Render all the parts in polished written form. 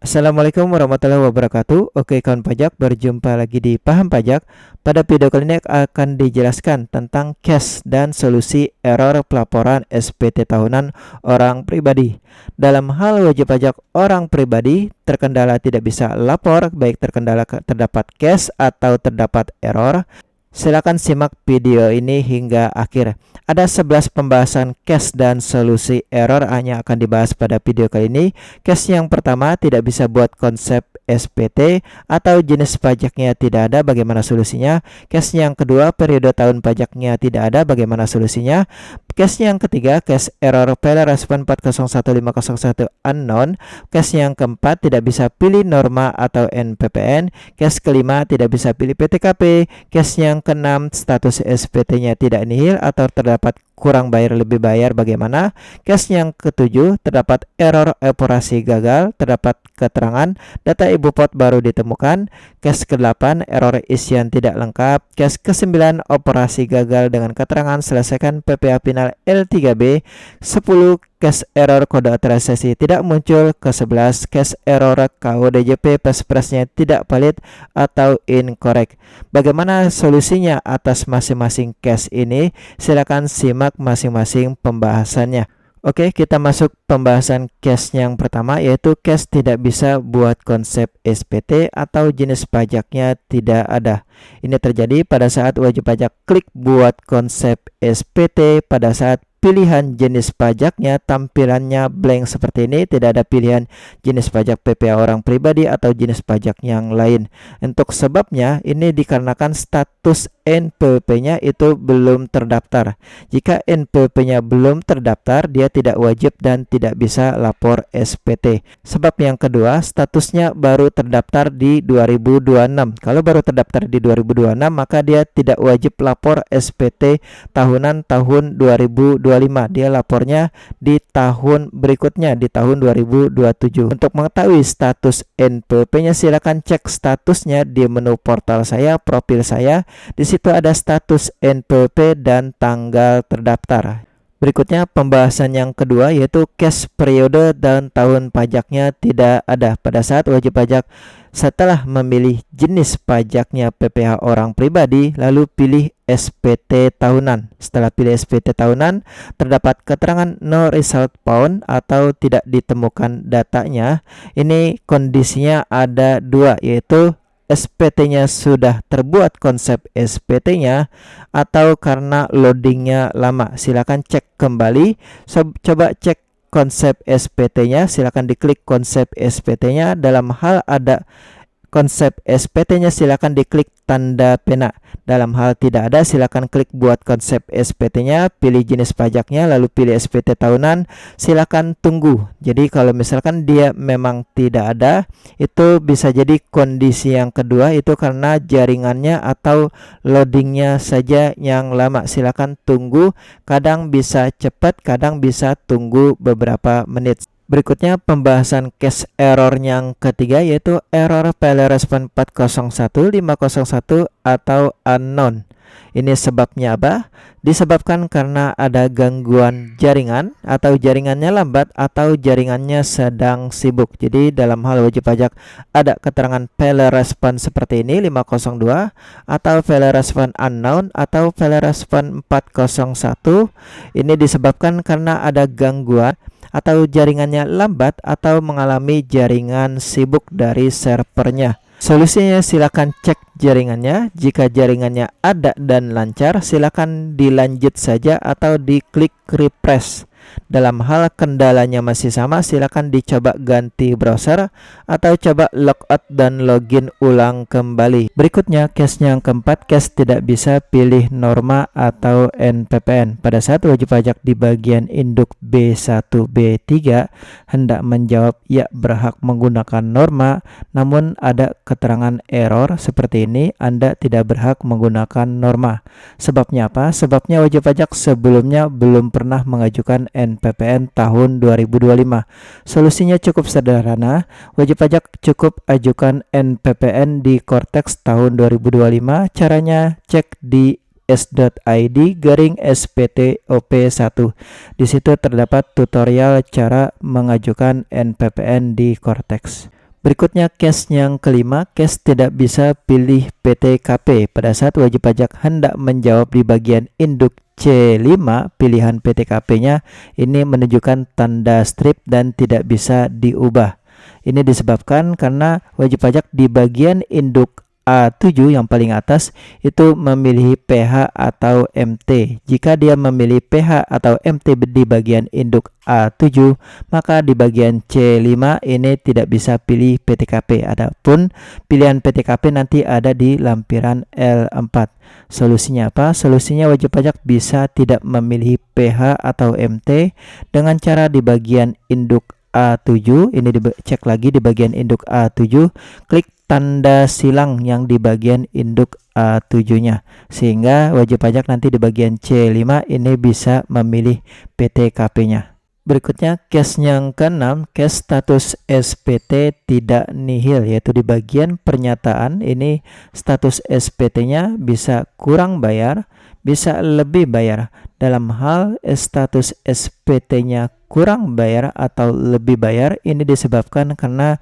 Assalamualaikum warahmatullahi wabarakatuh. Oke kawan pajak, berjumpa lagi di Paham Pajak. Pada video kali ini akan dijelaskan tentang case dan solusi error pelaporan SPT tahunan orang pribadi. Dalam hal wajib pajak orang pribadi, terkendala tidak bisa lapor, baik terkendala terdapat case atau terdapat error. Silakan simak video ini hingga akhir. Ada 11 pembahasan case dan solusi error hanya akan dibahas pada video kali ini. Case yang pertama, tidak bisa buat konsep SPT atau jenis pajaknya tidak ada, bagaimana solusinya. Case yang kedua, periode tahun pajaknya tidak ada, bagaimana solusinya. Case yang ketiga, case error file respon 401501 unknown. Case yang keempat, tidak bisa pilih norma atau NPPN. Case kelima, tidak bisa pilih PTKP. Case yang keenam, status SPT-nya tidak nihil atau terdapat kurang bayar lebih bayar, bagaimana. Case yang ketujuh, terdapat error operasi gagal, terdapat keterangan data ibu pot baru ditemukan. Case ke-8, error isian tidak lengkap. Case ke-9, operasi gagal dengan keterangan selesaikan PPA final L3B. 10, case error kode authorization tidak muncul. Ke-11, case error KUDJP Perspresnya tidak valid atau incorrect. Bagaimana solusinya atas masing-masing case ini? Silakan simak masing-masing pembahasannya. Oke, kita masuk pembahasan case yang pertama, yaitu case tidak bisa buat konsep SPT atau jenis pajaknya tidak ada. Ini terjadi pada saat wajib pajak klik buat konsep SPT. Pada saat pilihan jenis pajaknya, tampilannya blank seperti ini, tidak ada pilihan jenis pajak PPA orang pribadi atau jenis pajak yang lain. Untuk sebabnya, ini dikarenakan status NPWP-nya itu belum terdaftar. Jika NPWP-nya belum terdaftar, dia tidak wajib dan tidak bisa lapor SPT. Sebab yang kedua, statusnya baru terdaftar di 2026. Kalau baru terdaftar di 2026, maka dia tidak wajib lapor SPT tahunan tahun 2025. Dia lapornya di tahun berikutnya, di tahun 2027. Untuk mengetahui status NPWP-nya, silakan cek statusnya di menu portal saya, profil saya. Di situ ada status NPWP dan tanggal terdaftar. Berikutnya pembahasan yang kedua, yaitu case periode dan tahun pajaknya tidak ada. Pada saat wajib pajak setelah memilih jenis pajaknya PPh orang pribadi, lalu pilih SPT tahunan. Setelah pilih SPT tahunan, terdapat keterangan no result found atau tidak ditemukan datanya. Ini kondisinya ada dua, yaitu SPT-nya sudah terbuat konsep SPT-nya atau karena loadingnya lama. Silakan cek kembali. Coba cek konsep SPT-nya. Silakan diklik konsep SPT-nya. Dalam hal ada konsep SPT-nya, silakan diklik tanda pena. Dalam hal tidak ada, silakan klik buat konsep SPT-nya, pilih jenis pajaknya, lalu pilih SPT tahunan, silakan tunggu. Jadi kalau misalkan dia memang tidak ada, itu bisa jadi kondisi yang kedua itu karena jaringannya atau loadingnya saja yang lama. Silakan tunggu, kadang bisa cepat, kadang bisa tunggu beberapa menit. Berikutnya pembahasan case error yang ketiga, yaitu error file respon 401501 atau unknown. Ini sebabnya apa? Disebabkan karena ada gangguan jaringan atau jaringannya lambat atau jaringannya sedang sibuk. Jadi dalam hal wajib pajak ada keterangan file respon seperti ini 502 atau file respon unknown atau file respon 401. Ini disebabkan karena ada gangguan atau jaringannya lambat atau mengalami jaringan sibuk dari servernya. Solusinya, silakan cek jaringannya. Jika jaringannya ada dan lancar, silakan dilanjut saja atau diklik refresh. Dalam hal kendalanya masih sama, silakan dicoba ganti browser atau coba logout dan login ulang kembali. Berikutnya case yang keempat, case tidak bisa pilih norma atau NPPN. Pada saat wajib pajak di bagian induk B1 B3 hendak menjawab ya berhak menggunakan norma, namun ada keterangan error seperti ini, Anda tidak berhak menggunakan norma. Sebabnya apa? Sebabnya wajib pajak sebelumnya belum pernah mengajukan NPPN tahun 2025. Solusinya cukup sederhana. Wajib pajak cukup ajukan NPPN di Cortex tahun 2025. Caranya cek di s.id/SPTOP1. Di situ terdapat tutorial cara mengajukan NPPN di Cortex. Berikutnya case yang kelima, case tidak bisa pilih PTKP pada saat wajib pajak hendak menjawab di bagian induk C5 pilihan PTKP-nya ini menunjukkan tanda strip dan tidak bisa diubah. Ini disebabkan karena wajib pajak di bagian induk A7 yang paling atas itu memilih PH atau MT. Jika dia memilih PH atau MT di bagian induk A7, maka di bagian C5 ini tidak bisa pilih PTKP. Adapun pilihan PTKP nanti ada di lampiran L4. Solusinya apa? Solusinya wajib pajak bisa tidak memilih PH atau MT dengan cara di bagian induk A7, ini dicek lagi di bagian induk A7, klik tanda silang yang di bagian induk A7-nya, sehingga wajib pajak nanti di bagian C5 ini bisa memilih PTKP-nya. Berikutnya case yang keenam, case status SPT tidak nihil, yaitu di bagian pernyataan ini status SPT-nya bisa kurang bayar, bisa lebih bayar. Dalam hal status SPT-nya kurang bayar atau lebih bayar ini disebabkan karena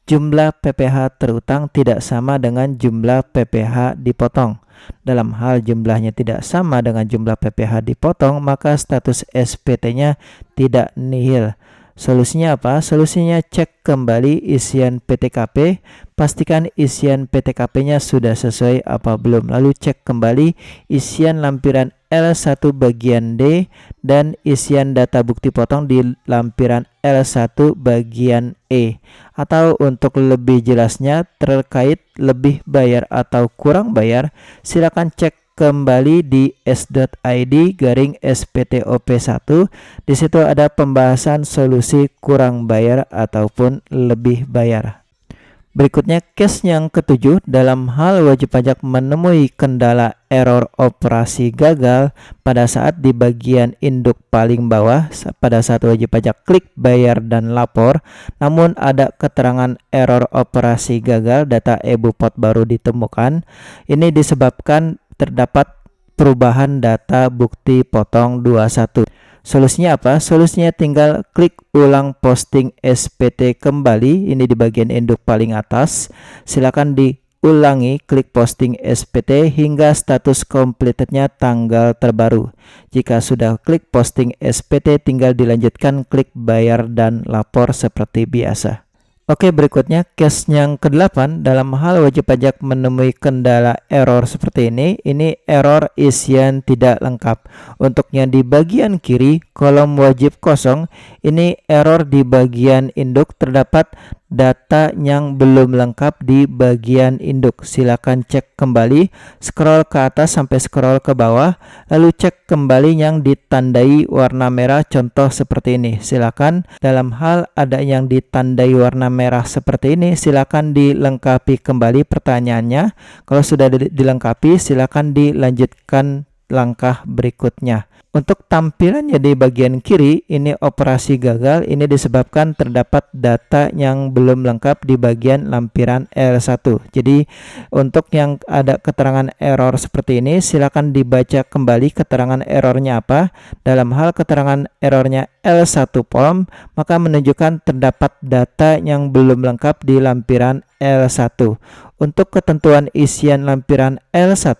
jumlah PPh terutang tidak sama dengan jumlah PPh dipotong. Dalam hal jumlahnya tidak sama dengan jumlah PPh dipotong, maka status SPT-nya tidak nihil. Solusinya apa? Solusinya cek kembali isian PTKP, pastikan isian PTKP-nya sudah sesuai apa belum. Lalu cek kembali isian lampiran L1 bagian D dan isian data bukti potong di lampiran L1 bagian E. Atau untuk lebih jelasnya terkait lebih bayar atau kurang bayar, silakan cek kembali di s.id/SPTOP1. Di situ ada pembahasan solusi kurang bayar ataupun lebih bayar. Berikutnya case yang ketujuh, dalam hal wajib pajak menemui kendala error operasi gagal pada saat di bagian induk paling bawah pada saat wajib pajak klik bayar dan lapor, namun ada keterangan error operasi gagal, data e-bupot baru ditemukan. Ini disebabkan terdapat perubahan data bukti potong 21. Solusinya apa? Solusinya tinggal klik ulang posting SPT kembali, ini di bagian induk paling atas. Silakan diulangi klik posting SPT hingga status completednya tanggal terbaru. Jika sudah klik posting SPT, tinggal dilanjutkan klik bayar dan lapor seperti biasa. Oke, berikutnya case yang ke-8, dalam hal wajib pajak menemui kendala error seperti ini error isian tidak lengkap. Untuk yang di bagian kiri kolom wajib kosong, ini error di bagian induk terdapat data yang belum lengkap di bagian induk. Silakan cek kembali, scroll ke atas sampai scroll ke bawah, lalu cek kembali yang ditandai warna merah, contoh seperti ini. Silakan dalam hal ada yang ditandai warna merah seperti ini, silakan dilengkapi kembali pertanyaannya. Kalau sudah dilengkapi, silakan dilanjutkan langkah berikutnya. Untuk tampilannya di bagian kiri, ini operasi gagal, ini disebabkan terdapat data yang belum lengkap di bagian lampiran L1. Jadi untuk yang ada keterangan error seperti ini, silakan dibaca kembali keterangan errornya apa. Dalam hal keterangan errornya L1 form, maka menunjukkan terdapat data yang belum lengkap di lampiran L1. Untuk ketentuan isian lampiran L1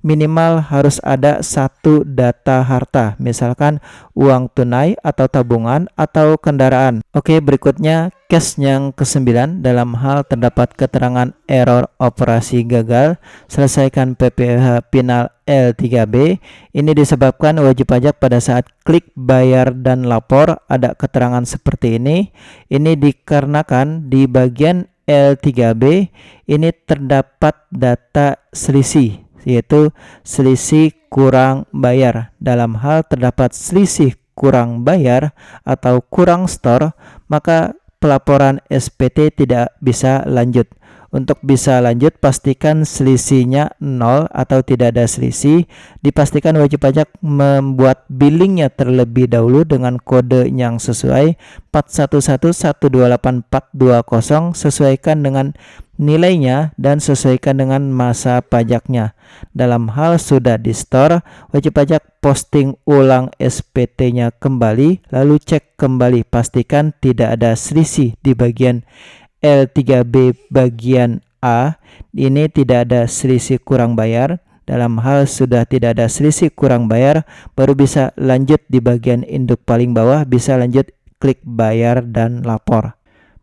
minimal harus ada satu data harta, misalkan uang tunai atau tabungan atau kendaraan. Oke, berikutnya case yang ke-9, dalam hal terdapat keterangan error operasi gagal, selesaikan PPh final L3B. Ini disebabkan wajib pajak pada saat klik bayar dan lapor ada keterangan seperti ini. Ini dikarenakan di bagian L3B ini terdapat data selisih, yaitu selisih kurang bayar. Dalam hal terdapat selisih kurang bayar atau kurang store, maka pelaporan SPT tidak bisa lanjut. Untuk bisa lanjut, pastikan selisihnya 0 atau tidak ada selisih. Dipastikan wajib pajak membuat billingnya terlebih dahulu dengan kode yang sesuai 411128.420, sesuaikan dengan nilainya dan sesuaikan dengan masa pajaknya. Dalam hal sudah di store, wajib pajak posting ulang SPT-nya kembali, lalu cek kembali, pastikan tidak ada selisih di bagian L3B bagian A ini tidak ada selisih kurang bayar. Dalam hal sudah tidak ada selisih kurang bayar, baru bisa lanjut di bagian induk paling bawah, bisa lanjut klik bayar dan lapor.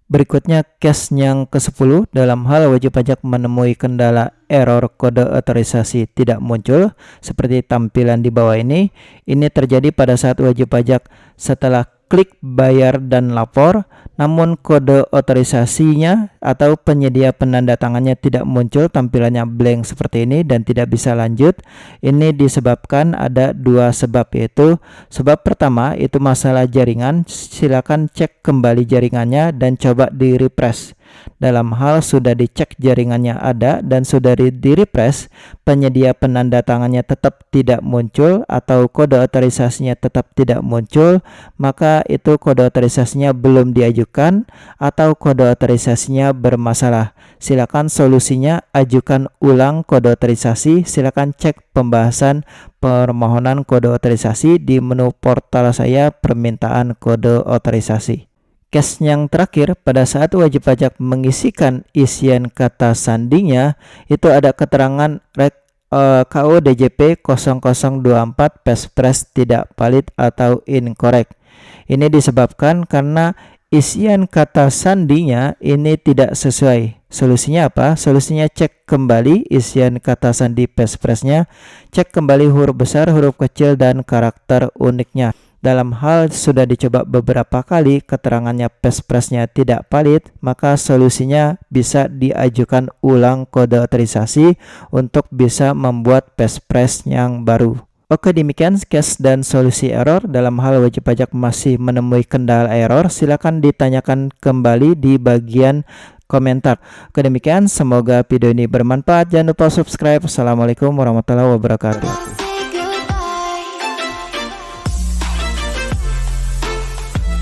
Berikutnya case yang ke-10, dalam hal wajib pajak menemui kendala error kode otorisasi tidak muncul seperti tampilan di bawah ini. Ini terjadi pada saat wajib pajak setelah klik bayar dan lapor, namun kode otorisasinya atau penyedia penandatangannya tidak muncul, tampilannya blank seperti ini dan tidak bisa lanjut. Ini disebabkan ada dua sebab, yaitu sebab pertama itu masalah jaringan. Silakan cek kembali jaringannya dan coba di refresh. Dalam hal sudah dicek jaringannya ada dan sudah di refresh, penyedia penandatangannya tetap tidak muncul atau kode otorisasinya tetap tidak muncul, maka itu kode otorisasinya belum diajukan atau kode otorisasinya bermasalah. Silakan solusinya ajukan ulang kode otorisasi. Silakan cek pembahasan permohonan kode otorisasi di menu portal saya permintaan kode otorisasi. Case yang terakhir, pada saat wajib pajak mengisikan isian kata sandinya, itu ada keterangan KO DJP 0024 Pespres tidak valid atau incorrect. Ini disebabkan karena isian kata sandinya ini tidak sesuai. Solusinya apa? Solusinya cek kembali isian kata sandi Pespresnya, cek kembali huruf besar, huruf kecil, dan karakter uniknya. Dalam hal sudah dicoba beberapa kali keterangannya Pespresnya tidak valid, maka solusinya bisa diajukan ulang kode otorisasi untuk bisa membuat Pespres yang baru. Oke, demikian case dan solusi error. Dalam hal wajib pajak masih menemui kendala error, silakan ditanyakan kembali di bagian komentar. Oke, demikian, semoga video ini bermanfaat. Jangan lupa subscribe. Assalamualaikum warahmatullahi wabarakatuh.